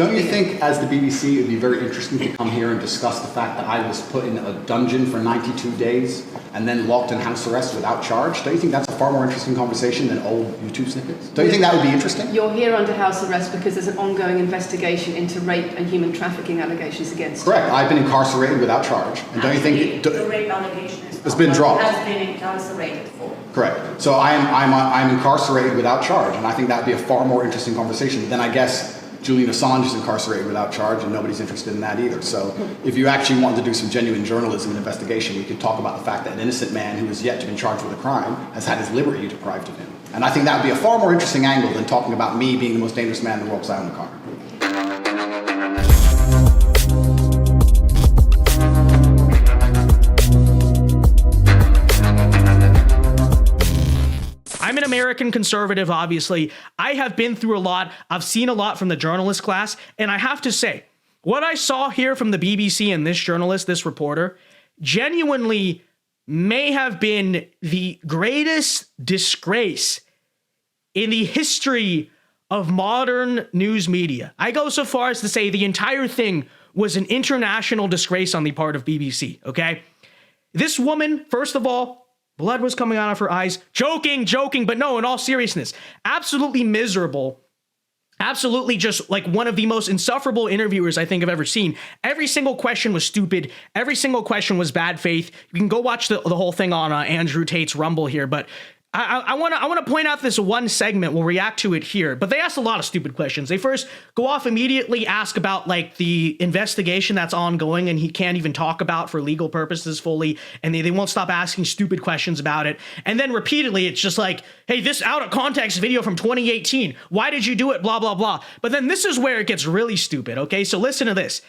Don't you think, as the BBC, it would be very interesting to come here and discuss the fact that I was put in a dungeon for 92 days and then locked in house arrest without charge? Don't you think that's a far more interesting conversation than old YouTube snippets? Don't you think that would be interesting? You're here under house arrest because there's an ongoing investigation into rape and human trafficking allegations against you. Correct. I've been incarcerated without charge. And don't you think the rape allegation has been dropped? Has been incarcerated for. Correct. So I'm incarcerated without charge, and I think that would be a far more interesting conversation than, I guess, Julian Assange is incarcerated without charge, and nobody's interested in that either. So if you actually wanted to do some genuine journalism and investigation, we could talk about the fact that an innocent man who has yet to be charged with a crime has had his liberty deprived of him. And I think that would be a far more interesting angle than talking about me being the most dangerous man in the world because I own a car. I'm an American conservative, obviously. I have been through a lot. I've seen a lot from the journalist class. And I have to say, what I saw here from the BBC and this journalist, this reporter, genuinely may have been the greatest disgrace in the history of modern news media. I go so far as to say the entire thing was an international disgrace on the part of BBC, okay? This woman, first of all, blood was coming out of her eyes. Joking, but no, in all seriousness, absolutely miserable. Absolutely just like one of the most insufferable interviewers I think I've ever seen. Every single question was stupid. Every single question was bad faith. You can go watch the whole thing on Andrew Tate's Rumble here, but I want to point out this one segment. We'll react to it here, but they asked a lot of stupid questions. They first go off immediately, ask about like the investigation that's ongoing and he can't even talk about for legal purposes fully. And they won't stop asking stupid questions about it. And then repeatedly, it's just like, hey, this out of context video from 2018. Why did you do it? Blah, blah, blah. But then this is where it gets really stupid. Okay, so listen to this.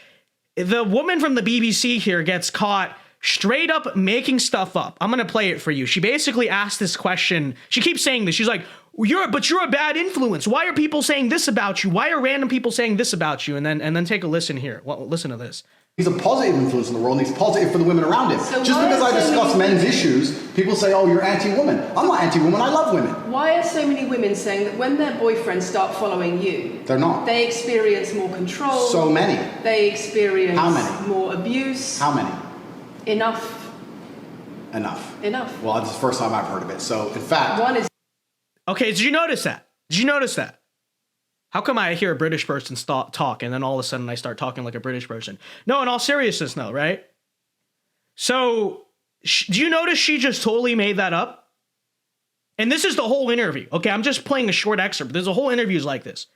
The woman from the BBC here gets caught straight up making stuff up. I'm going to play it for you. She basically asked this question. She keeps saying this. She's like, you're a bad influence. Why are people saying this about you? Why are random people saying this about you? And then take a listen here. Well, listen to this. He's a positive influence in the world, and he's positive for the women around him. So just because I discuss men's issues, people say, oh, you're anti-woman. I'm not anti-woman. I love women. Why are so many women saying that when their boyfriends start following you, they're not? They experience more control. So many. They experience How many? More abuse. How many? Enough. Well, it's the first time I've heard of it. So, in fact... One is... Okay, did you notice that? How come I hear a British person talk and then all of a sudden I start talking like a British person? No, in all seriousness, no, right? So, do you notice she just totally made that up? And this is the whole interview. Okay, I'm just playing a short excerpt. There's a whole interview like this.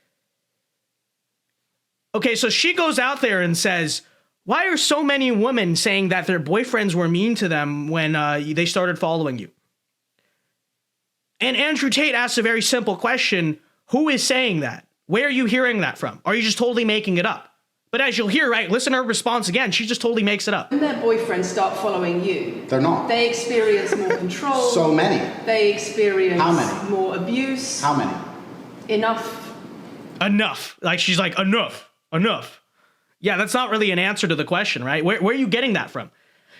Okay, so she goes out there and says... Why are so many women saying that their boyfriends were mean to them when they started following you? And Andrew Tate asks a very simple question. Who is saying that? Where are you hearing that from? Are you just totally making it up? But as you'll hear, right, listen to her response again. She just totally makes it up. When their boyfriends start following you, they're not. They experience more control. So many. They experience How many? More abuse. How many? Enough. Like she's like, enough. Yeah, that's not really an answer to the question, right? Where are you getting that from?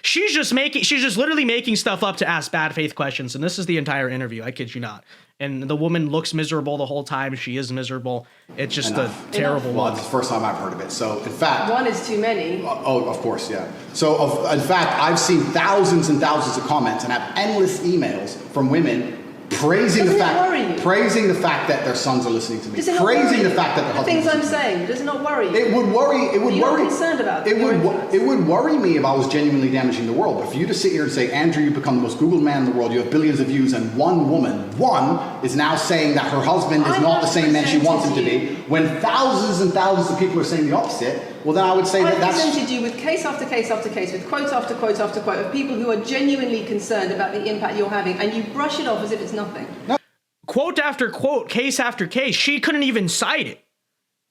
She's just literally making stuff up to ask bad faith questions. And this is the entire interview. I kid you not. And the woman looks miserable the whole time. She is miserable. It's just a terrible one. Well, it's the first time I've heard of it. So, in fact... One is too many. Oh, of course, yeah. So, in fact, I've seen thousands and thousands of comments and have endless emails from women praising the fact that their sons are listening to me, praising the fact that their husbands. The things I'm saying, does it not worry you? It would worry. You're not concerned about it. It would worry me if I was genuinely damaging the world. But for you to sit here and say, Andrew, you become the most Googled man in the world, you have billions of views, and one woman is now saying that her husband is not the same man she wants him to be, when thousands and thousands of people are saying the opposite. Well, then I would say that's... I presented you with case after case after case, with quote after quote after quote of people who are genuinely concerned about the impact you're having, and you brush it off as if it's nothing. No. Quote after quote, case after case. She couldn't even cite it.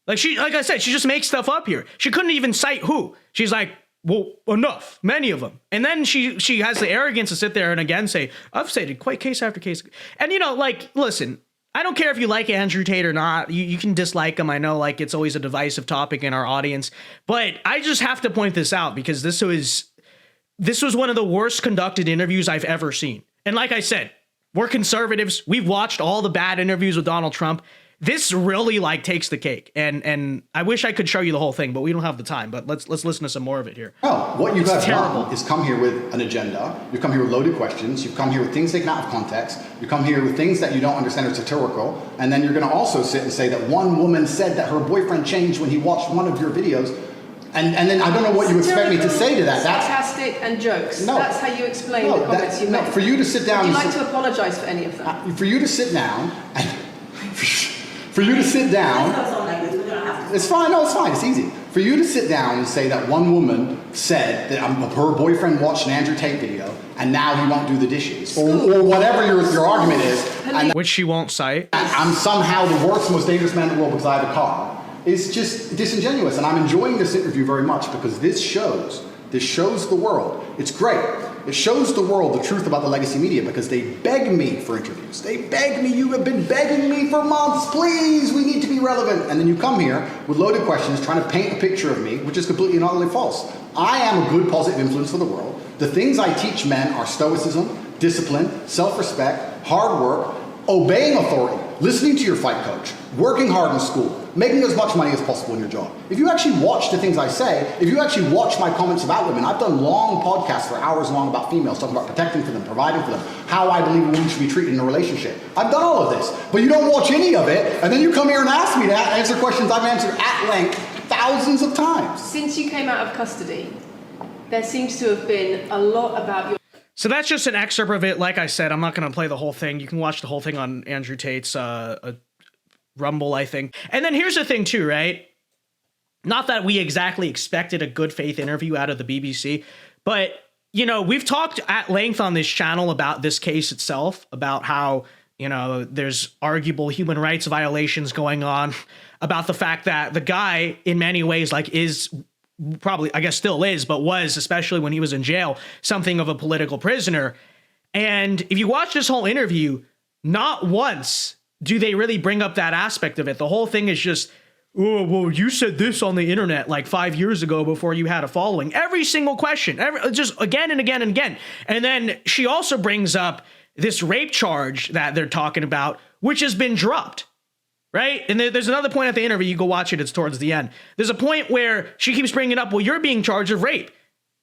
Like I said, she just makes stuff up here. She couldn't even cite who. She's like, well, enough, many of them. And then she has the arrogance to sit there and again say, I've cited quite case after case. And listen, I don't care if you like Andrew Tate or not. You can dislike him. I know it's always a divisive topic in our audience, but I just have to point this out because this was one of the worst conducted interviews I've ever seen. And like I said, we're conservatives. We've watched all the bad interviews with Donald Trump. this really like takes the cake. And I wish I could show you the whole thing, but we don't have the time. But let's listen to some more of it here. No, what you guys terrible. done is come here with an agenda. You come here with loaded questions. You've come here with things taken out of context. You come here with things that you don't understand are satirical. And then you're going to also sit and say that one woman said that her boyfriend changed when he watched one of your videos. And then I don't know what you expect me to say to that. That's sarcastic and jokes. No. That's how you explain the comments you made. For you to sit down. Would you like to apologise for any of them? For you to sit down. For you to sit down. It's fine. No, it's fine. It's easy. For you to sit down and say that one woman said that her boyfriend watched an Andrew Tate video and now he won't do the dishes, or whatever your argument is, and Which she won't cite. I'm somehow the worst, most dangerous man in the world because I have a car. It's just disingenuous, and I'm enjoying this interview very much because this shows the world. It's great. It shows the world the truth about the legacy media because they beg me for interviews. They beg me. You have been begging me for months. Please, we need to be relevant. And then you come here with loaded questions trying to paint a picture of me, which is completely and utterly false. I am a good, positive influence for the world. The things I teach men are stoicism, discipline, self-respect, hard work, obeying authority, listening to your fight coach, working hard in school, making as much money as possible in your job. If you actually watch the things I say, if you actually watch my comments about women, I've done long podcasts for hours long about females, talking about protecting for them, providing for them, how I believe a woman should be treated in a relationship. I've done all of this, but you don't watch any of it, and then you come here and ask me to answer questions I've answered at length thousands of times. Since you came out of custody, there seems to have been a lot about your... So that's just an excerpt of it. Like I said, I'm not going to play the whole thing. You can watch the whole thing on Andrew Tate's Rumble, I think. And then here's the thing too, right? Not that we exactly expected a good faith interview out of the BBC, but, you know, we've talked at length on this channel about this case itself, about how, you know, there's arguable human rights violations going on, about the fact that the guy in many ways, like, is probably, I guess still is, but was, especially when he was in jail, something of a political prisoner. And if you watch this whole interview, not once do they really bring up that aspect of it. The whole thing is just, oh, well, you said this on the internet like 5 years ago before you had a following. Every single question, just again and again and again. And then she also brings up this rape charge that they're talking about, which has been dropped. Right? And there's another point at the interview. You go watch it. It's towards the end. There's a point where she keeps bringing up, well, you're being charged of rape.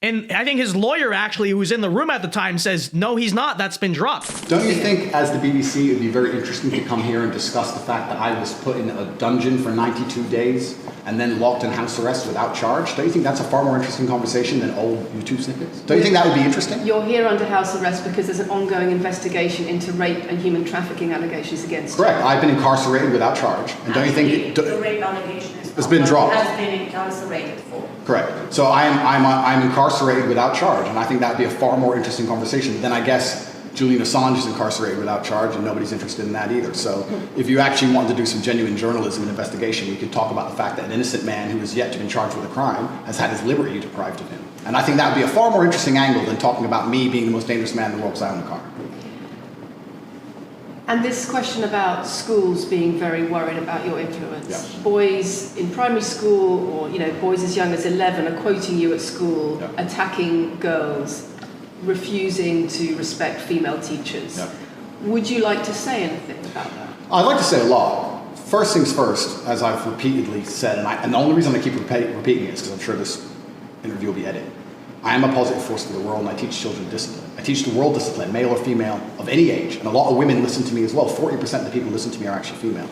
And I think his lawyer, actually, who was in the room at the time, says, no, he's not. That's been dropped. Don't you think, as the BBC, it would be very interesting to come here and discuss the fact that I was put in a dungeon for 92 days and then locked in house arrest without charge? Don't you think that's a far more interesting conversation than old YouTube snippets? Don't you think that would be interesting? You're here under house arrest because there's an ongoing investigation into rape and human trafficking allegations against you. Correct. I've been incarcerated without charge. And don't you think... The rape allegation it's been dropped. Has been incarcerated for. Correct. So I'm incarcerated without charge, and I think that would be a far more interesting conversation than, I guess, Julian Assange is incarcerated without charge, and nobody's interested in that either. So if you actually wanted to do some genuine journalism and investigation, we could talk about the fact that an innocent man who has yet to be charged with a crime has had his liberty deprived of him. And I think that would be a far more interesting angle than talking about me being the most dangerous man in the world because I own a car. And this question about schools being very worried about your influence. Yeah. Boys in primary school, or boys as young as 11 are quoting you at school, Yeah. attacking girls, refusing to respect female teachers. Yeah. Would you like to say anything about that? I'd like to say a lot. First things first, as I've repeatedly said, and the only reason I keep repeating it is because I'm sure this interview will be edited. I am a positive force for the world, and I teach children discipline. I teach the world discipline, male or female, of any age. And a lot of women listen to me as well. 40% of the people who listen to me are actually female.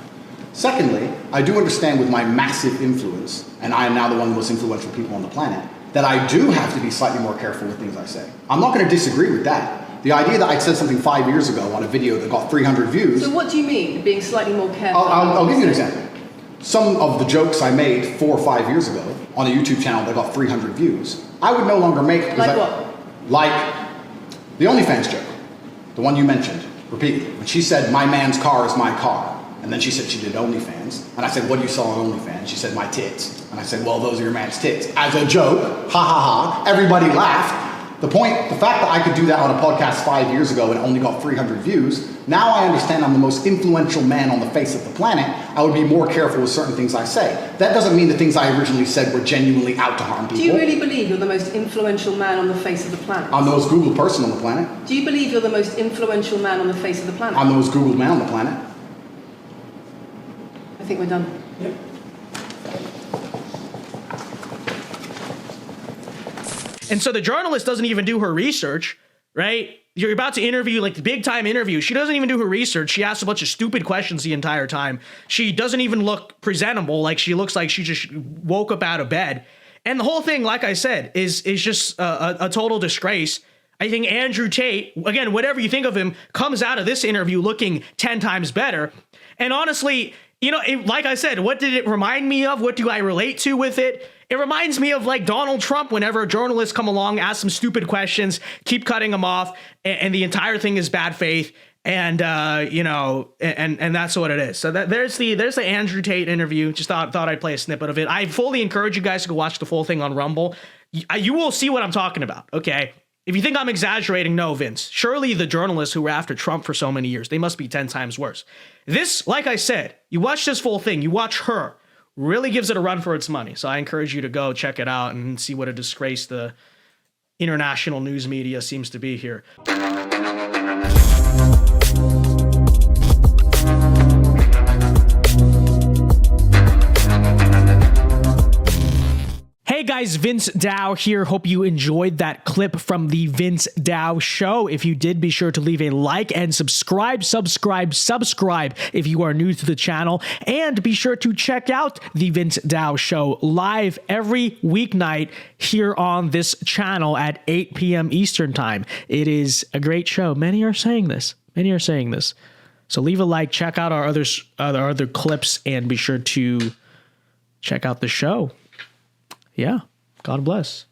Secondly, I do understand with my massive influence, and I am now the one of the most influential people on the planet, that I do have to be slightly more careful with things I say. I'm not going to disagree with that. The idea that I said something 5 years ago on a video that got 300 views... So what do you mean, being slightly more careful? I'll give you an example. Some of the jokes I made 4 or 5 years ago on a YouTube channel that got 300 views, I would no longer make... Like what? Like the OnlyFans joke, the one you mentioned repeatedly. When she said, my man's car is my car, and then she said she did OnlyFans, and I said, what do you sell on OnlyFans? She said, my tits. And I said, well, those are your man's tits. As a joke, ha ha ha, everybody laughed. The fact that I could do that on a podcast 5 years ago and it only got 300 views, now I understand I'm the most influential man on the face of the planet. I would be more careful with certain things I say. That doesn't mean the things I originally said were genuinely out to harm people. Do you really believe you're the most influential man on the face of the planet? I'm the most Googled person on the planet. Do you believe you're the most influential man on the face of the planet? I'm the most Googled man on the planet. think we're done. And so the journalist doesn't even do her research, right? You're about to interview, like the big time interview. She doesn't even do her research. She asks a bunch of stupid questions the entire time. She doesn't even look presentable. Like she looks like she just woke up out of bed. And the whole thing, like I said, is just a total disgrace. I think Andrew Tate, again, whatever you think of him, comes out of this interview looking 10 times better. And honestly, you know, like I said, what did it remind me of? What do I relate to with it? It reminds me of like Donald Trump whenever journalists come along, ask some stupid questions, keep cutting them off, and the entire thing is bad faith. And you know, and that's what it is. So there's the Andrew Tate interview. Just thought I'd play a snippet of it. I fully encourage you guys to go watch the full thing on Rumble. You will see what I'm talking about. Okay. If you think I'm exaggerating, no, Vince. Surely the journalists who were after Trump for so many years, they must be 10 times worse. This, like I said, you watch this full thing, you watch her, really gives it a run for its money. So I encourage you to go check it out and see what a disgrace the international news media seems to be here. Hey guys, Vince Dao here. Hope you enjoyed that clip from the Vince Dao Show. If you did, be sure to leave a like and subscribe if you are new to the channel. And be sure to check out the Vince Dao Show live every weeknight here on this channel at 8 p.m. Eastern Time. It is a great show. Many are saying this. So leave a like, check out our other clips, and be sure to check out the show. Yeah. God bless.